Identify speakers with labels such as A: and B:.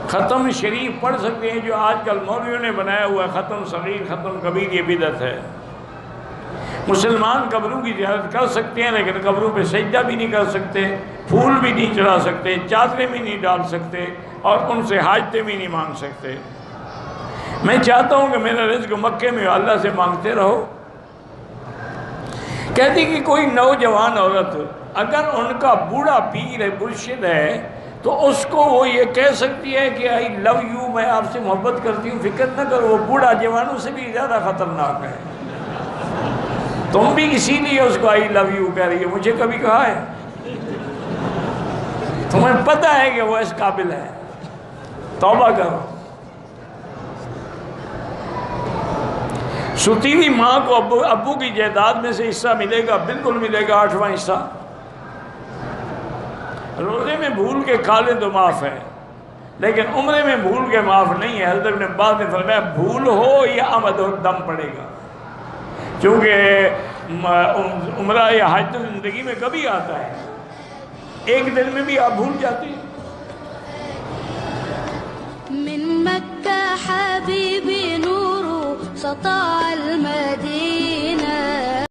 A: ختم شریف پڑھ سکتے ہیں، جو آج کل مولویوں نے بنایا ہوا ہے ختم صغیر ختم کبیر، یہ بدعت ہے۔ مسلمان قبروں کی زیارت کر سکتے ہیں لیکن قبروں پہ سجدہ بھی نہیں کر سکتے، پھول بھی نہیں چڑھا سکتے، چادریں بھی نہیں ڈال سکتے، اور ان سے حاجتیں بھی نہیں مانگ سکتے۔ میں چاہتا ہوں کہ میرا رزق مکے میں اللہ سے مانگتے رہو۔ کہتی کہ کوئی نوجوان عورت اگر ان کا بوڑھا پیر ہے، مرشد ہے، تو اس کو وہ یہ کہہ سکتی ہے کہ آئی لو یو، میں آپ سے محبت کرتی ہوں، فکر نہ کرو، وہ بوڑھا جوانوں سے بھی زیادہ خطرناک ہے، تم بھی اسی لیے اس کو آئی لو یو کہہ رہی ہے، مجھے کبھی کہا ہے؟ تمہیں پتہ ہے کہ وہ اس قابل ہے، توبہ کرو۔ ستی ہوئی ماں کو ابو کی جائیداد میں سے حصہ ملے گا، بالکل ملے گا، 8واں حصہ۔ روزے میں بھول کے کھا لیں تو معاف ہے، لیکن عمرے میں بھول کے معاف نہیں ہے۔ حضرت ابن عباس نے فرمایا بھول ہو یا عمد ہو دم پڑے گا، کیونکہ عمرہ یا حج تو زندگی میں کبھی آتا ہے، ایک دن میں بھی آپ بھول جاتے ہیں۔
B: من مكة حبيبي نور سطع المدينة